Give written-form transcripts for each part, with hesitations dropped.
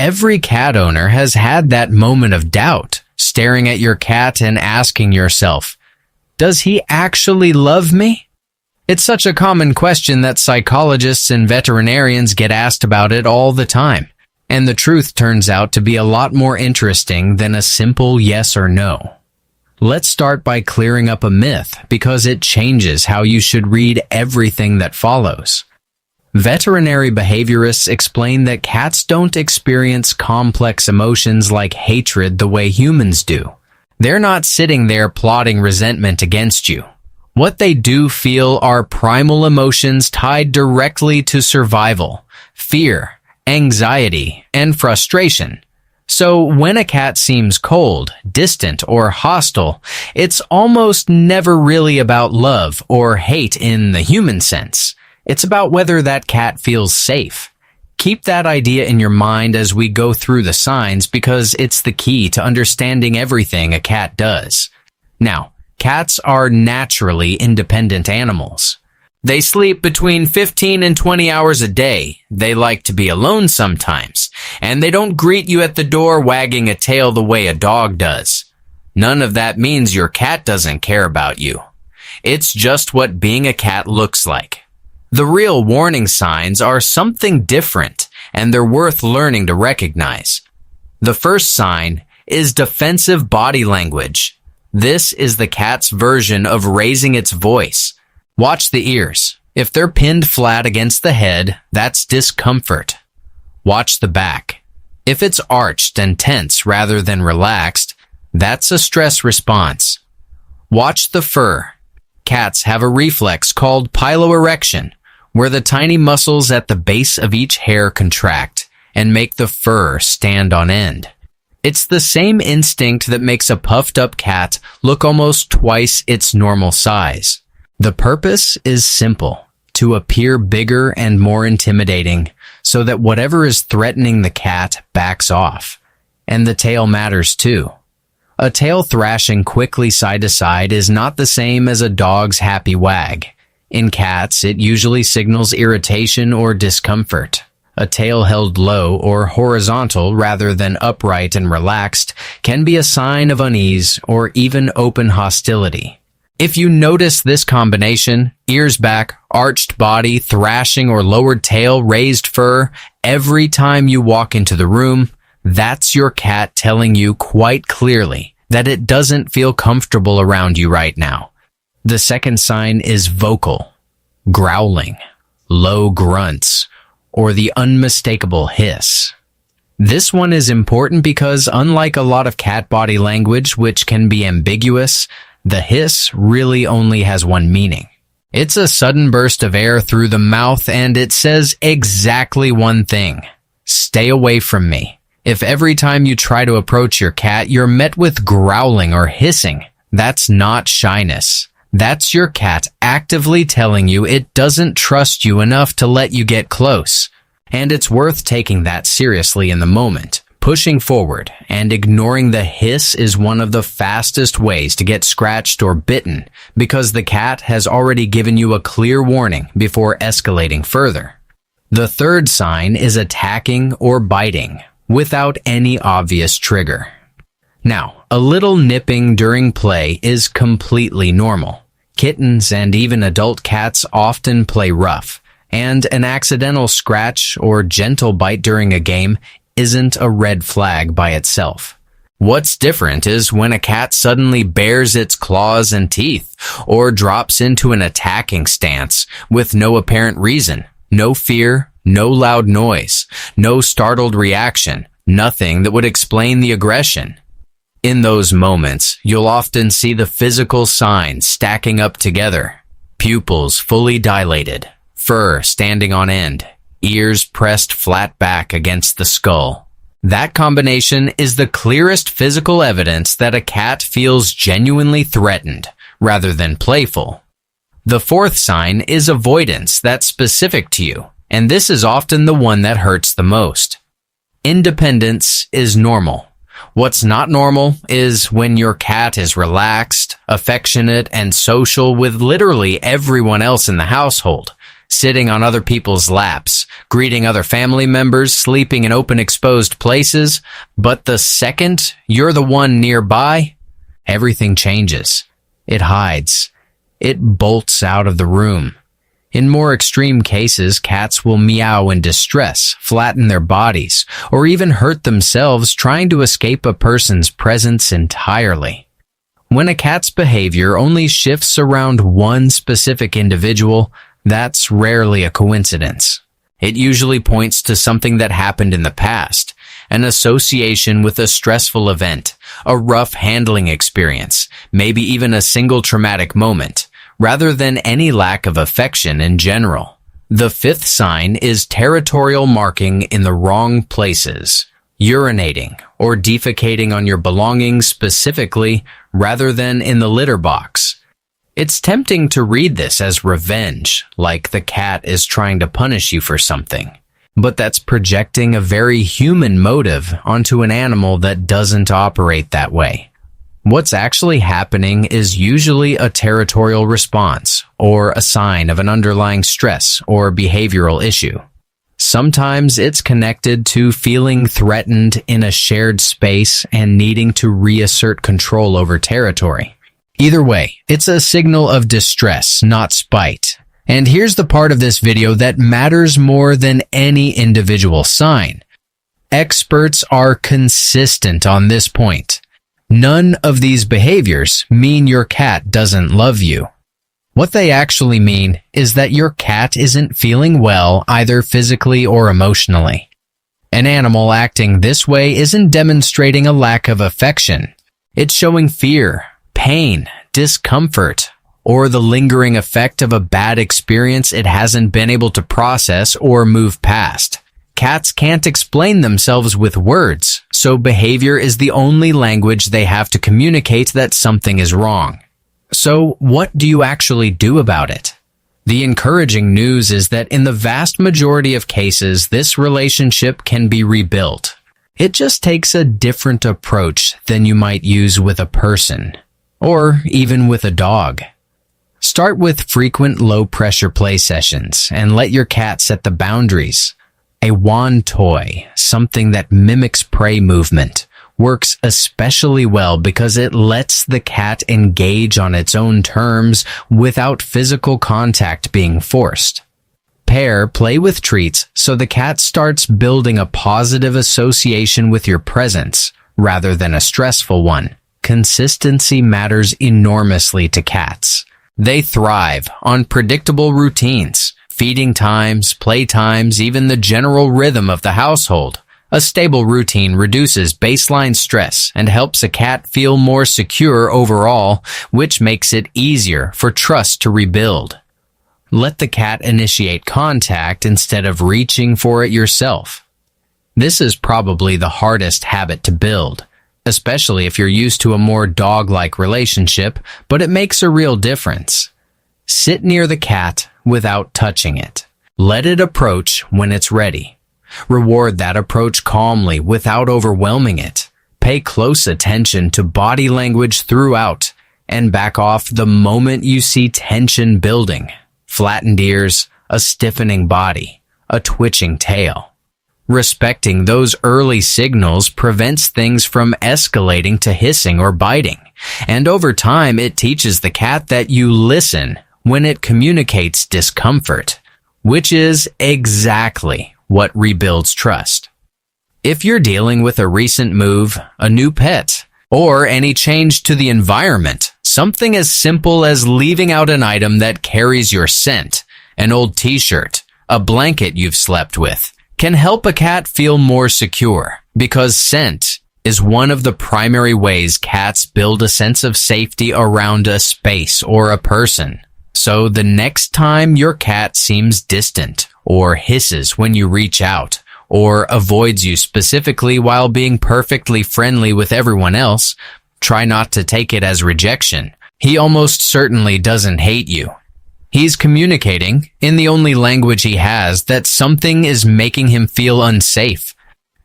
Every cat owner has had that moment of doubt, staring at your cat and asking yourself, does he actually love me? It's such a common question that psychologists and veterinarians get asked about it all the time. And the truth turns out to be a lot more interesting than a simple yes or no. Let's start by clearing up a myth because it changes how you should read everything that follows. Veterinary behaviorists explain that cats don't experience complex emotions like hatred the way humans do. They're not sitting there plotting resentment against you. What they do feel are primal emotions tied directly to survival, fear, anxiety, and frustration. So when a cat seems cold, distant, or hostile, it's almost never really about love or hate in the human sense. It's about whether that cat feels safe. Keep that idea in your mind as we go through the signs because it's the key to understanding everything a cat does. Now, cats are naturally independent animals. They sleep between 15 and 20 hours a day. They like to be alone sometimes, and they don't greet you at the door wagging a tail the way a dog does. None of that means your cat doesn't care about you. It's just what being a cat looks like. The real warning signs are something different, and they're worth learning to recognize. The first sign is defensive body language. This is the cat's version of raising its voice. Watch the ears. If they're pinned flat against the head, that's discomfort. Watch the back. If it's arched and tense rather than relaxed, that's a stress response. Watch the fur. Cats have a reflex called piloerection, where the tiny muscles at the base of each hair contract and make the fur stand on end. It's the same instinct that makes a puffed-up cat look almost twice its normal size. The purpose is simple, to appear bigger and more intimidating so that whatever is threatening the cat backs off. And the tail matters too. A tail thrashing quickly side to side is not the same as a dog's happy wag. In cats, it usually signals irritation or discomfort. A tail held low or horizontal rather than upright and relaxed can be a sign of unease or even open hostility. If you notice this combination, ears back, arched body, thrashing or lowered tail, raised fur, every time you walk into the room, that's your cat telling you quite clearly that it doesn't feel comfortable around you right now. The second sign is vocal, growling, low grunts, or the unmistakable hiss. This one is important because unlike a lot of cat body language, which can be ambiguous, the hiss really only has one meaning. It's a sudden burst of air through the mouth and it says exactly one thing. Stay away from me. If every time you try to approach your cat, you're met with growling or hissing, that's not shyness. That's your cat actively telling you it doesn't trust you enough to let you get close. And it's worth taking that seriously in the moment. Pushing forward and ignoring the hiss is one of the fastest ways to get scratched or bitten because the cat has already given you a clear warning before escalating further. The third sign is attacking or biting without any obvious trigger. Now, a little nipping during play is completely normal. Kittens and even adult cats often play rough, and an accidental scratch or gentle bite during a game isn't a red flag by itself. What's different is when a cat suddenly bares its claws and teeth or drops into an attacking stance with no apparent reason, no fear, no loud noise, no startled reaction, nothing that would explain the aggression. In those moments, you'll often see the physical signs stacking up together. Pupils fully dilated, fur standing on end, ears pressed flat back against the skull. That combination is the clearest physical evidence that a cat feels genuinely threatened rather than playful. The fourth sign is avoidance that's specific to you, and this is often the one that hurts the most. Independence is normal. What's not normal is when your cat is relaxed, affectionate, and social with literally everyone else in the household. sitting on other people's laps, greeting other family members, sleeping in open exposed places. But the second you're the one nearby, everything changes. It hides. It bolts out of the room. In more extreme cases, cats will meow in distress, flatten their bodies, or even hurt themselves trying to escape a person's presence entirely. When a cat's behavior only shifts around one specific individual, that's rarely a coincidence. It usually points to something that happened in the past, an association with a stressful event, a rough handling experience, maybe even a single traumatic moment, rather than any lack of affection in general. The fifth sign is territorial marking in the wrong places, urinating or defecating on your belongings specifically rather than in the litter box. It's tempting to read this as revenge, like the cat is trying to punish you for something. But that's projecting a very human motive onto an animal that doesn't operate that way. What's actually happening is usually a territorial response or a sign of an underlying stress or behavioral issue. Sometimes it's connected to feeling threatened in a shared space and needing to reassert control over territory. Either way, it's a signal of distress, not spite. And here's the part of this video that matters more than any individual sign. Experts are consistent on this point. None of these behaviors mean your cat doesn't love you. What they actually mean is that your cat isn't feeling well either physically or emotionally. An animal acting this way isn't demonstrating a lack of affection. It's showing fear, pain, discomfort, or the lingering effect of a bad experience it hasn't been able to process or move past. Cats can't explain themselves with words, so behavior is the only language they have to communicate that something is wrong. So, what do you actually do about it? The encouraging news is that in the vast majority of cases, this relationship can be rebuilt. It just takes a different approach than you might use with a person, or even with a dog. Start with frequent low-pressure play sessions and let your cat set the boundaries. A wand toy, something that mimics prey movement, works especially well because it lets the cat engage on its own terms without physical contact being forced. Pair play with treats so the cat starts building a positive association with your presence rather than a stressful one. Consistency matters enormously to cats. They thrive on predictable routines, feeding times, play times, even the general rhythm of the household. A stable routine reduces baseline stress and helps a cat feel more secure overall, which makes it easier for trust to rebuild. Let the cat initiate contact instead of reaching for it yourself. This is probably the hardest habit to build, especially if you're used to a more dog-like relationship, but it makes a real difference. Sit near the cat without touching it. Let it approach when it's ready. Reward that approach calmly without overwhelming it. Pay close attention to body language throughout, and back off the moment you see tension building. Flattened ears, a stiffening body, a twitching tail. Respecting those early signals prevents things from escalating to hissing or biting, and over time it teaches the cat that you listen when it communicates discomfort, which is exactly what rebuilds trust. If you're dealing with a recent move, a new pet, or any change to the environment, something as simple as leaving out an item that carries your scent, an old t-shirt, a blanket you've slept with, can help a cat feel more secure, because scent is one of the primary ways cats build a sense of safety around a space or a person. So the next time your cat seems distant, or hisses when you reach out, or avoids you specifically while being perfectly friendly with everyone else, try not to take it as rejection. He almost certainly doesn't hate you. He's communicating, in the only language he has, that something is making him feel unsafe.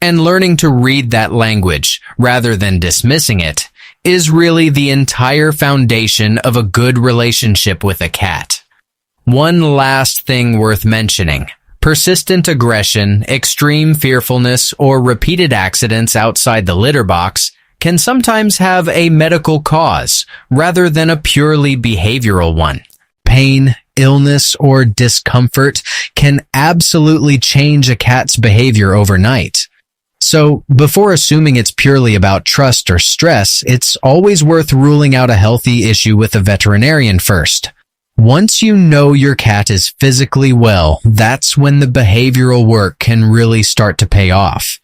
And learning to read that language, rather than dismissing it, is really the entire foundation of a good relationship with a cat. One last thing worth mentioning. Persistent aggression, extreme fearfulness, or repeated accidents outside the litter box can sometimes have a medical cause rather than a purely behavioral one. Pain, illness, or discomfort can absolutely change a cat's behavior overnight. So, before assuming it's purely about trust or stress, it's always worth ruling out a healthy issue with a veterinarian first. Once you know your cat is physically well, that's when the behavioral work can really start to pay off.